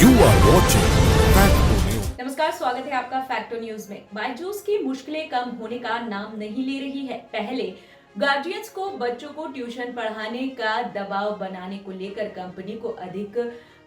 You are watching Facto News. नमस्कार, स्वागत है आपका फैक्टो न्यूज में। बायजूस की मुश्किलें कम होने का नाम नहीं ले रही है। पहले गार्जियंस को बच्चों को ट्यूशन पढ़ाने का दबाव बनाने को लेकर कंपनी को अधिक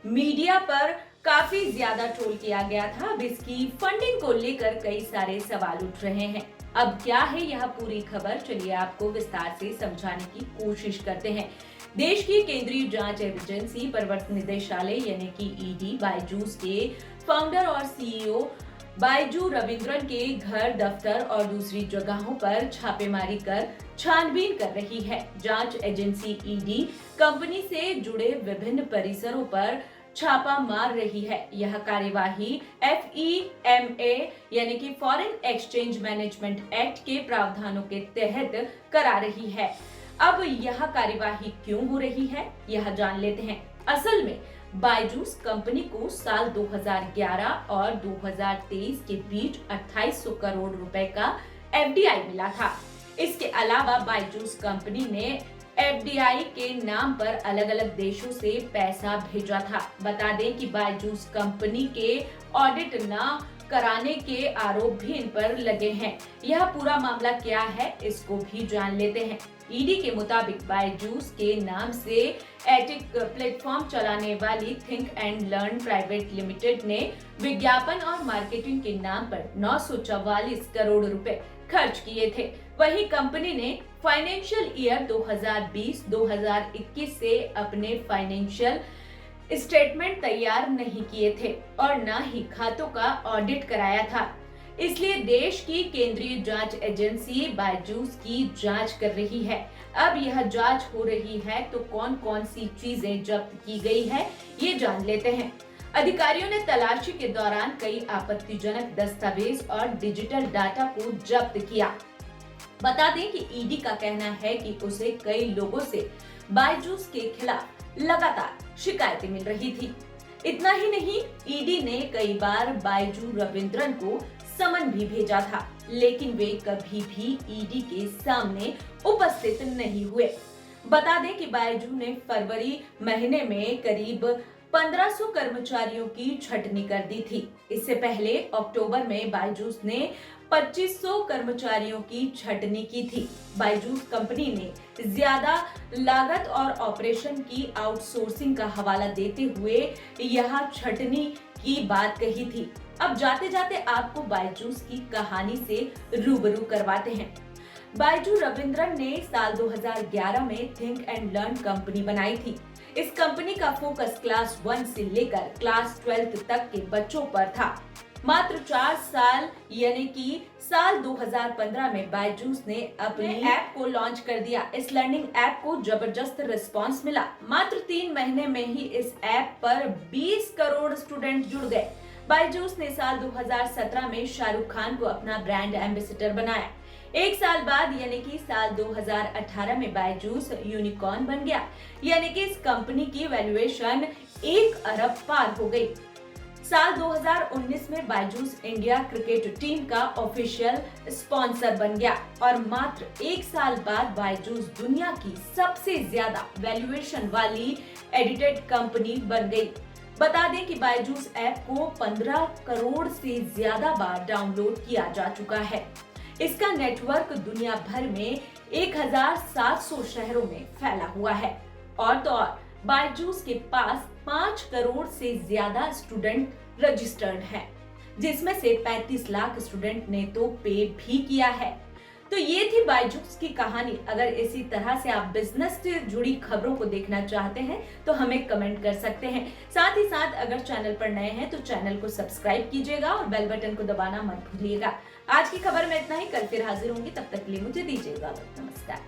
मीडिया पर काफी ज्यादा ट्रोल किया गया था। अब इसकी फंडिंग को लेकर कई सारे सवाल उठ रहे हैं। अब क्या है यह पूरी खबर, चलिए आपको विस्तार से समझाने की कोशिश करते हैं। देश की केंद्रीय जांच एजेंसी प्रवर्तन निदेशालय यानी कि ईडी बायजूस के फाउंडर और सीईओ बायजू रविंद्रन के घर, दफ्तर और दूसरी जगहों पर छापेमारी कर छानबीन कर रही है। जांच एजेंसी ईडी कंपनी से जुड़े विभिन्न परिसरों पर छापा मार रही है। यह कार्यवाही FEMA यानी कि फॉरेन एक्सचेंज मैनेजमेंट एक्ट के प्रावधानों के तहत करा रही है। अब यह कार्यवाही क्यों हो रही है, यह जान लेते हैं। असल में बायजूस कंपनी को साल 2011 और 2023 के बीच 2800 करोड़ रुपए का FDI मिला था। इसके अलावा बायजूस कंपनी ने FDI के नाम पर अलग अलग देशों से पैसा भेजा था। बता दें कि बायजूस कंपनी के ऑडिट न कराने के आरोप भी इन पर लगे हैं। यह पूरा मामला क्या है, इसको भी जान लेते हैं। ईडी के मुताबिक बायजूस के नाम से एटिक प्लेटफॉर्म चलाने वाली think and learn private limited ने विज्ञापन और मार्केटिंग के नाम पर 944 करोड़ रुपए खर्च किए थे। वही कंपनी ने फाइनेंशियल ईयर 2020-2021 से अपने फाइनेंशियल स्टेटमेंट तैयार नहीं किए थे और न ही खातों का ऑडिट कराया था। इसलिए देश की केंद्रीय जांच एजेंसी बायजूस की जांच कर रही है। अब यह जांच हो रही है तो कौन कौन सी चीजें जब्त की गई है, ये जान लेते हैं। अधिकारियों ने तलाशी के दौरान कई आपत्तिजनक दस्तावेज और डिजिटल डाटा को जब्त किया। बता दें कि ईडी का कहना है कि उसे कई लोगों से बायजूस के खिलाफ लगातार शिकायतें मिल रही थी। इतना ही नहीं, ईडी ने कई बार बायजू रविंद्रन को समन भी भेजा था, लेकिन वे कभी भी ईडी के सामने उपस्थित नहीं हुए। बता दें कि बायजू ने फरवरी महीने में करीब 1500 कर्मचारियों की छटनी कर दी थी। इससे पहले अक्टूबर में बायजूस ने 2500 कर्मचारियों की छटनी की थी। बायजूस कंपनी ने ज्यादा लागत और ऑपरेशन की आउटसोर्सिंग का हवाला देते हुए यह छटनी की बात कही थी। अब जाते जाते आपको बायजूस की कहानी से रूबरू करवाते हैं। बायजू रविंद्रन ने साल 2011 में थिंक एंड लर्न कंपनी बनाई थी। इस कंपनी का फोकस क्लास 1 से लेकर क्लास 12 तक के बच्चों पर था। मात्र 4 साल यानी कि साल 2015 में बायजूस ने अपने ऐप को लॉन्च कर दिया। इस लर्निंग ऐप को जबरदस्त रिस्पांस मिला। मात्र 3 महीने में ही इस ऐप पर 20 करोड़ स्टूडेंट जुड़ गए। बायजूस ने साल 2017 में शाहरुख खान को अपना ब्रांड एम्बेसडर बनाया। एक साल बाद यानी कि साल 2018 में बायजूस यूनिकॉर्न बन गया, यानी कि इस कंपनी की वैल्यूएशन 1 अरब पार हो गई। साल 2019 में बायजूस इंडिया क्रिकेट टीम का ऑफिशियल स्पॉन्सर बन गया और मात्र 1 साल बाद बायजूस दुनिया की सबसे ज्यादा वैल्यूएशन वाली एडिटेड कंपनी बन गई। बता दें कि बायजूस ऐप को 15 करोड़ से ज्यादा बार डाउनलोड किया जा चुका है। इसका नेटवर्क दुनिया भर में 1700 शहरों में फैला हुआ है। और तो और बायजूस के पास 5 करोड़ से ज्यादा स्टूडेंट रजिस्टर्ड हैं, जिसमें से 35 लाख स्टूडेंट ने तो पे भी किया है। तो ये थी बायजूस की कहानी। अगर इसी तरह से आप बिजनेस से जुड़ी खबरों को देखना चाहते हैं तो हमें कमेंट कर सकते हैं। साथ ही साथ अगर चैनल पर नए हैं तो चैनल को सब्सक्राइब कीजिएगा और बेल बटन को दबाना मत भूलिएगा। आज की खबर में इतना ही, कल फिर हाजिर होंगी, तब तक के लिए मुझे दीजिए इजाजत। नमस्कार।